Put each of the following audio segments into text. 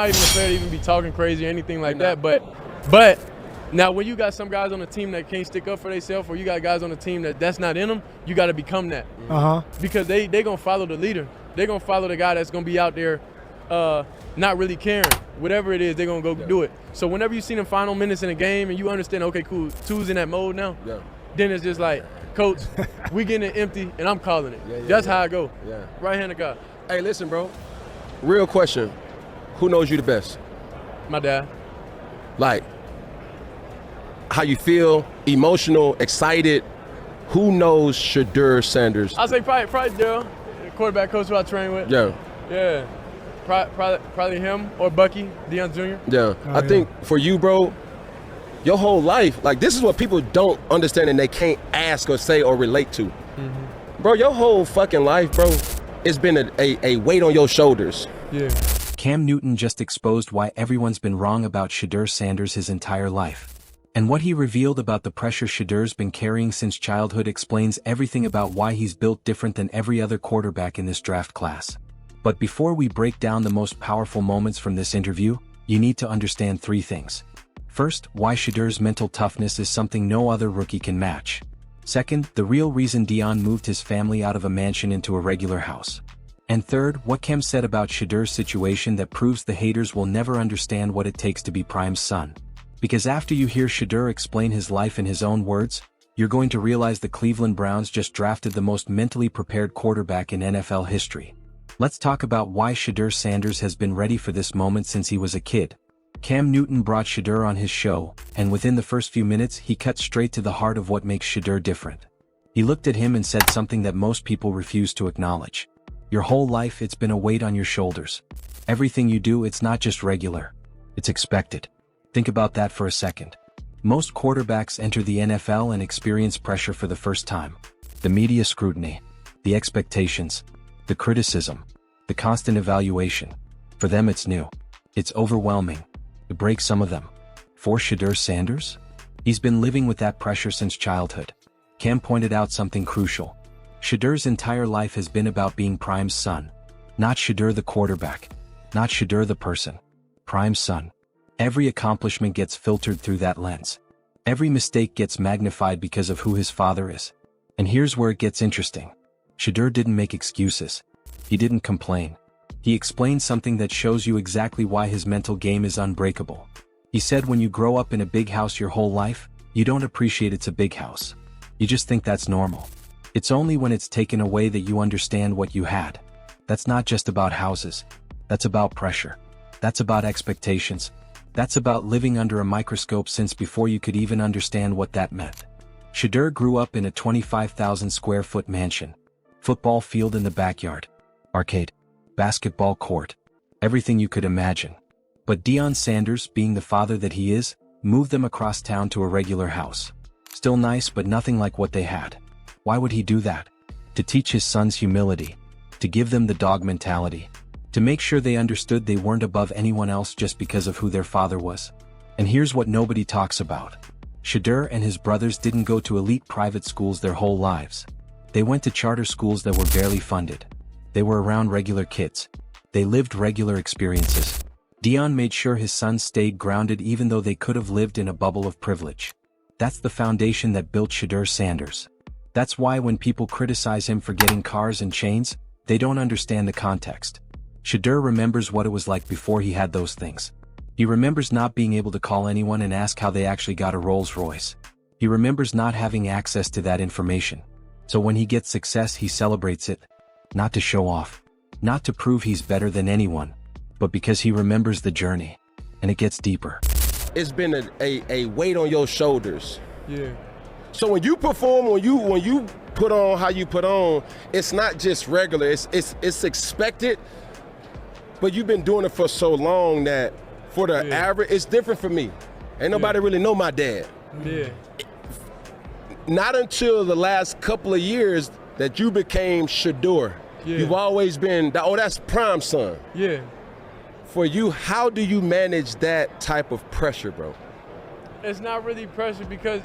not even a player to even be talking crazy or anything like that. But now when you got some guys on the team that can't stick up for themselves, or you got guys on the team that's not in them, you got to become that. Because they gonna follow the leader. They gonna follow the guy that's gonna be out there, not really caring. Whatever it is, they gonna go do it. So whenever you see them final minutes in a game and you understand, okay, cool, Two's in that mode now. Then it's just like, coach, we getting it empty and I'm calling it. That's how I go. Right-handed guy. Hey, listen, bro. Real question. Who knows you the best? My dad. Like, how you feel, emotional, excited. Who knows Shedeur Sanders? I say probably Daryl, the quarterback coach who I train with. Yeah. Probably him or Bucky, Deion Jr. I think for you, bro, your whole life, like this is what people don't understand and they can't ask or say or relate to. Bro, your whole fucking life, bro, it's been a weight on your shoulders. Cam Newton just exposed why everyone's been wrong about Shedeur Sanders his entire life. And what he revealed about the pressure Shedeur's been carrying since childhood explains everything about why he's built different than every other quarterback in this draft class. But before we break down the most powerful moments from this interview, you need to understand three things. First, why Shedeur's mental toughness is something no other rookie can match. Second, the real reason Deion moved his family out of a mansion into a regular house. And third, what Cam said about Shedeur's situation that proves the haters will never understand what it takes to be Prime's son. Because after you hear Shedeur explain his life in his own words, you're going to realize the Cleveland Browns just drafted the most mentally prepared quarterback in NFL history. Let's talk about why Shedeur Sanders has been ready for this moment since he was a kid. Cam Newton brought Shedeur on his show, and within the first few minutes he cut straight to the heart of what makes Shedeur different. He looked at him and said something that most people refuse to acknowledge. Your whole life it's been a weight on your shoulders. Everything you do, it's not just regular. It's expected. Think about that for a second. Most quarterbacks enter the NFL and experience pressure for the first time. The media scrutiny, the expectations, the criticism, the constant evaluation. For them it's new. It's overwhelming. It breaks some of them. For Shedeur Sanders? He's been living with that pressure since childhood. Cam pointed out something crucial. Shedeur's entire life has been about being Prime's son. Not Shedeur the quarterback. Not Shedeur the person. Prime's son. Every accomplishment gets filtered through that lens. Every mistake gets magnified because of who his father is. And here's where it gets interesting. Shedeur didn't make excuses. He didn't complain. He explained something that shows you exactly why his mental game is unbreakable. He said when you grow up in a big house your whole life, you don't appreciate it's a big house. You just think that's normal. It's only when it's taken away that you understand what you had. That's not just about houses. That's about pressure. That's about expectations. That's about living under a microscope since before you could even understand what that meant. Shedeur grew up in a 25,000 square foot mansion. Football field in the backyard. Arcade. Basketball court. Everything you could imagine. But Deion Sanders, being the father that he is, moved them across town to a regular house. Still nice, but nothing like what they had. Why would he do that? To teach his sons humility. To give them the dog mentality. To make sure they understood they weren't above anyone else just because of who their father was. And here's what nobody talks about. Shedeur and his brothers didn't go to elite private schools their whole lives. They went to charter schools that were barely funded. They were around regular kids. They lived regular experiences. Deion made sure his sons stayed grounded even though they could have lived in a bubble of privilege. That's the foundation that built Shedeur Sanders. That's why when people criticize him for getting cars and chains, they don't understand the context. Shedeur remembers what it was like before he had those things. He remembers not being able to call anyone and ask how they actually got a Rolls Royce. He remembers not having access to that information. So when he gets success, he celebrates it. Not to show off. Not to prove he's better than anyone. But because he remembers the journey. And it gets deeper. It's been a weight on your shoulders. Yeah. So when you perform, when you put on how you put on, it's not just regular. It's expected. But you've been doing it for so long that for the average, it's different for me. Ain't nobody really know my dad. Yeah. Not until the last couple of years that you became Shedeur. Yeah. You've always been, that's Prime son. Yeah. For you, how do you manage that type of pressure, bro? It's not really pressure because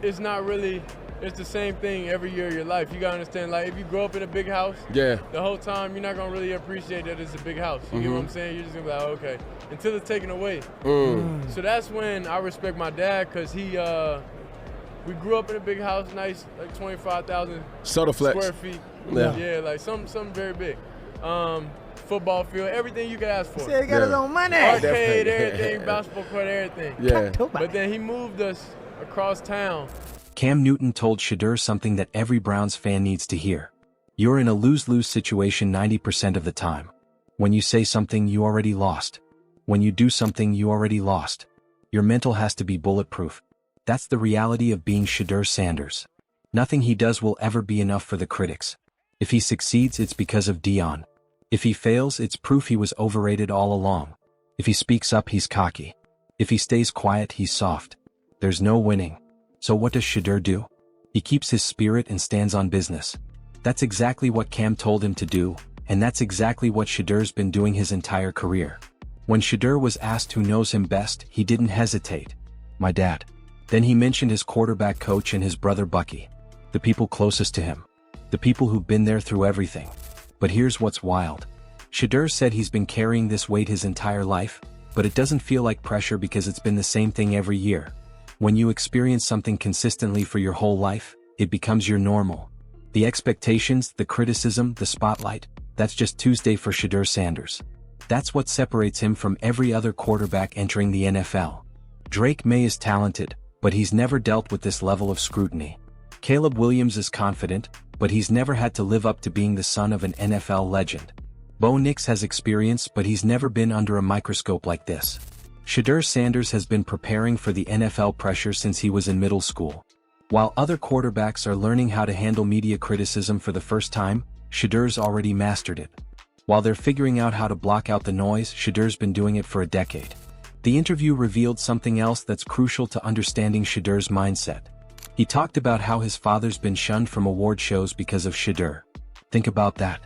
it's not really it's the same thing every year of your life. You gotta understand, like if you grow up in a big house, Yeah. the whole time you're not gonna really appreciate that it's a big house. You get what I'm saying? You're just gonna be like, okay, until it's taken away. So that's when I respect my dad, cause we grew up in a big house, nice, like 25,000 square feet. Yeah, like something very big. Football field, everything you could ask for. He got his own money. Arcade, everything, basketball court, everything. Yeah. But then he moved us across town. Cam Newton told Shedeur something that every Browns fan needs to hear. You're in a lose-lose situation 90% of the time. When you say something, you already lost. When you do something, you already lost. Your mental has to be bulletproof. That's the reality of being Shedeur Sanders. Nothing he does will ever be enough for the critics. If he succeeds, it's because of Deion. If he fails, it's proof he was overrated all along. If he speaks up, he's cocky. If he stays quiet, he's soft. There's no winning. So what does Shedeur do? He keeps his spirit and stands on business. That's exactly what Cam told him to do, and that's exactly what Shedeur's been doing his entire career. When Shedeur was asked who knows him best, he didn't hesitate. My dad. Then he mentioned his quarterback coach and his brother Bucky. The people closest to him. The people who've been there through everything. But here's what's wild. Shedeur said he's been carrying this weight his entire life, but it doesn't feel like pressure because it's been the same thing every year. When you experience something consistently for your whole life, it becomes your normal. The expectations, the criticism, the spotlight, that's just Tuesday for Shedeur Sanders. That's what separates him from every other quarterback entering the NFL. Drake May is talented, but he's never dealt with this level of scrutiny. Caleb Williams is confident, but he's never had to live up to being the son of an NFL legend. Bo Nix has experience, but he's never been under a microscope like this. Shedeur Sanders has been preparing for the NFL pressure since he was in middle school. While other quarterbacks are learning how to handle media criticism for the first time, Shedeur's already mastered it. While they're figuring out how to block out the noise, Shedeur's been doing it for a decade. The interview revealed something else that's crucial to understanding Shedeur's mindset. He talked about how his father's been shunned from award shows because of Shedeur. Think about that.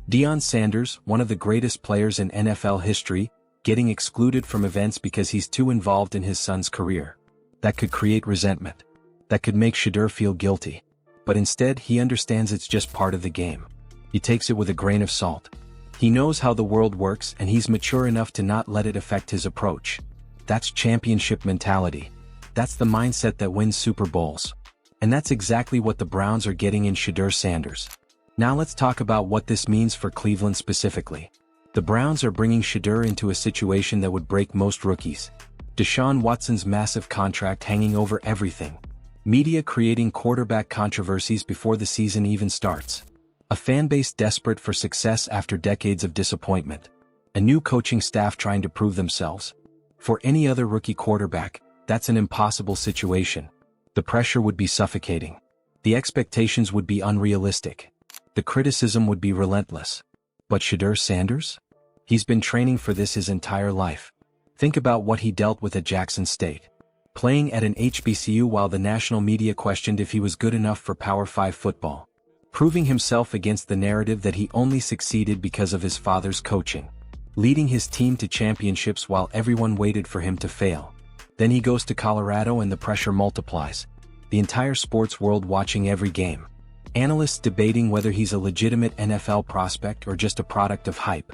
Deion Sanders, one of the greatest players in NFL history, getting excluded from events because he's too involved in his son's career. That could create resentment. That could make Shedeur feel guilty. But instead, he understands it's just part of the game. He takes it with a grain of salt. He knows how the world works, and he's mature enough to not let it affect his approach. That's championship mentality. That's the mindset that wins Super Bowls. And that's exactly what the Browns are getting in Shedeur Sanders. Now let's talk about what this means for Cleveland specifically. The Browns are bringing Shedeur into a situation that would break most rookies. Deshaun Watson's massive contract hanging over everything. Media creating quarterback controversies before the season even starts. A fanbase desperate for success after decades of disappointment. A new coaching staff trying to prove themselves. For any other rookie quarterback, that's an impossible situation. The pressure would be suffocating. The expectations would be unrealistic. The criticism would be relentless. But Shedeur Sanders? He's been training for this his entire life. Think about what he dealt with at Jackson State. Playing at an HBCU while the national media questioned if he was good enough for Power 5 football. Proving himself against the narrative that he only succeeded because of his father's coaching. Leading his team to championships while everyone waited for him to fail. Then he goes to Colorado and the pressure multiplies. The entire sports world watching every game. Analysts debating whether he's a legitimate NFL prospect or just a product of hype.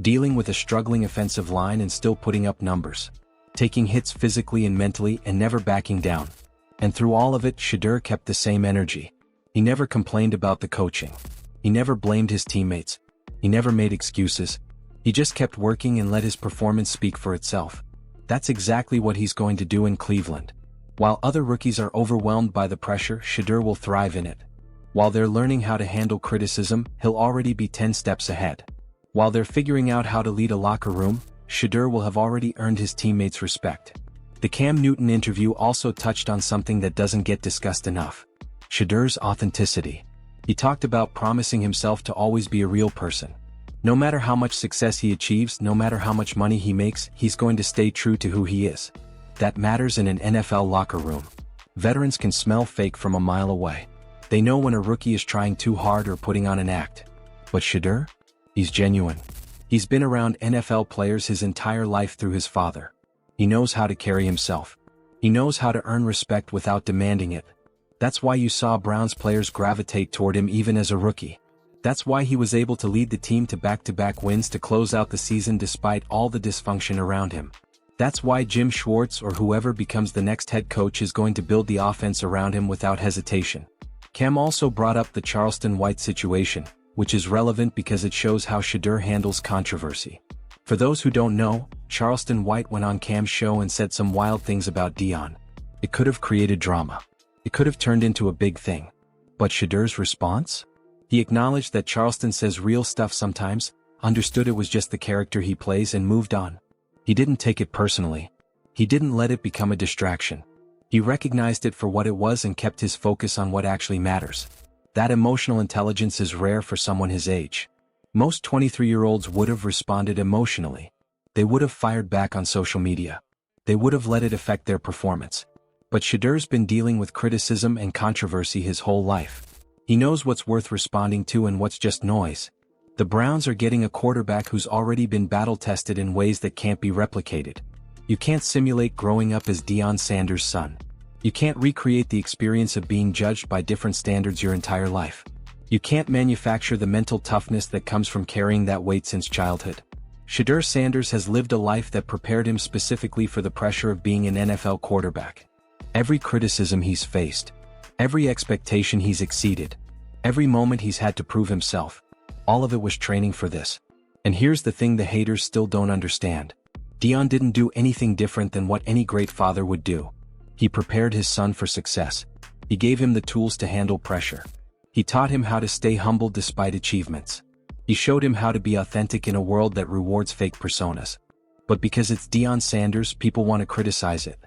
Dealing with a struggling offensive line and still putting up numbers. Taking hits physically and mentally and never backing down. And through all of it, Shedeur kept the same energy. He never complained about the coaching. He never blamed his teammates. He never made excuses. He just kept working and let his performance speak for itself. That's exactly what he's going to do in Cleveland. While other rookies are overwhelmed by the pressure, Shedeur will thrive in it. While they're learning how to handle criticism, he'll already be 10 steps ahead. While they're figuring out how to lead a locker room, Shedeur will have already earned his teammates' respect. The Cam Newton interview also touched on something that doesn't get discussed enough. Shedeur's authenticity. He talked about promising himself to always be a real person. No matter how much success he achieves, no matter how much money he makes, he's going to stay true to who he is. That matters in an NFL locker room. Veterans can smell fake from a mile away. They know when a rookie is trying too hard or putting on an act. But Shedeur? He's genuine. He's been around NFL players his entire life through his father. He knows how to carry himself. He knows how to earn respect without demanding it. That's why you saw Browns players gravitate toward him even as a rookie. That's why he was able to lead the team to back-to-back wins to close out the season despite all the dysfunction around him. That's why Jim Schwartz or whoever becomes the next head coach is going to build the offense around him without hesitation. Cam also brought up the Charleston White situation, which is relevant because it shows how Shedeur handles controversy. For those who don't know, Charleston White went on Cam's show and said some wild things about Deion. It could have created drama. It could have turned into a big thing. But Shedeur's response? He acknowledged that Charleston says real stuff sometimes, understood it was just the character he plays and moved on. He didn't take it personally. He didn't let it become a distraction. He recognized it for what it was and kept his focus on what actually matters. That emotional intelligence is rare for someone his age. Most 23-year-olds would have responded emotionally. They would have fired back on social media. They would have let it affect their performance. But Shedeur's been dealing with criticism and controversy his whole life. He knows what's worth responding to and what's just noise. The Browns are getting a quarterback who's already been battle-tested in ways that can't be replicated. You can't simulate growing up as Deion Sanders' son. You can't recreate the experience of being judged by different standards your entire life. You can't manufacture the mental toughness that comes from carrying that weight since childhood. Shedeur Sanders has lived a life that prepared him specifically for the pressure of being an NFL quarterback. Every criticism he's faced, every expectation he's exceeded, every moment he's had to prove himself, all of it was training for this. And here's the thing the haters still don't understand. Deion didn't do anything different than what any great father would do. He prepared his son for success. He gave him the tools to handle pressure. He taught him how to stay humble despite achievements. He showed him how to be authentic in a world that rewards fake personas. But because it's Deion Sanders, people want to criticize it.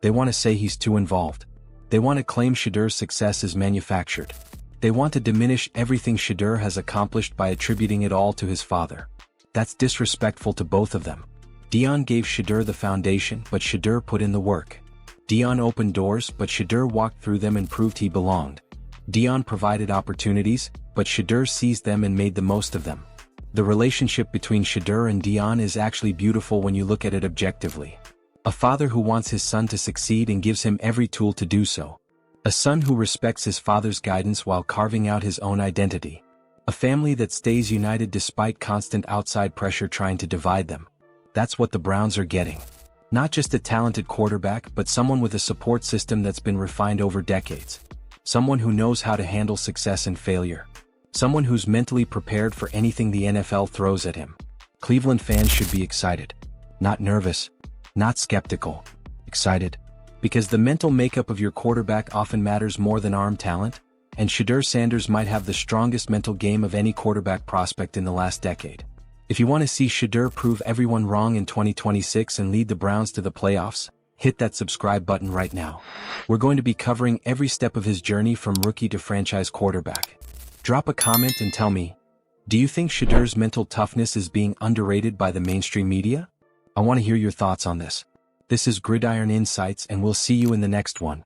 They want to say he's too involved. They want to claim Shedeur's success is manufactured. They want to diminish everything Shedeur has accomplished by attributing it all to his father. That's disrespectful to both of them. Deion gave Shedeur the foundation, but Shedeur put in the work. Deion opened doors, but Shedeur walked through them and proved he belonged. Deion provided opportunities, but Shedeur seized them and made the most of them. The relationship between Shedeur and Deion is actually beautiful when you look at it objectively. A father who wants his son to succeed and gives him every tool to do so. A son who respects his father's guidance while carving out his own identity. A family that stays united despite constant outside pressure trying to divide them. That's what the Browns are getting. Not just a talented quarterback, but someone with a support system that's been refined over decades. Someone who knows how to handle success and failure. Someone who's mentally prepared for anything the NFL throws at him. Cleveland fans should be excited. Not nervous. Not skeptical. Excited. Because the mental makeup of your quarterback often matters more than arm talent, and Shedeur Sanders might have the strongest mental game of any quarterback prospect in the last decade. If you want to see Shedeur prove everyone wrong in 2026 and lead the Browns to the playoffs, hit that subscribe button right now. We're going to be covering every step of his journey from rookie to franchise quarterback. Drop a comment and tell me, do you think Shedeur's mental toughness is being underrated by the mainstream media? I want to hear your thoughts on this. This is Gridiron Insights, and we'll see you in the next one.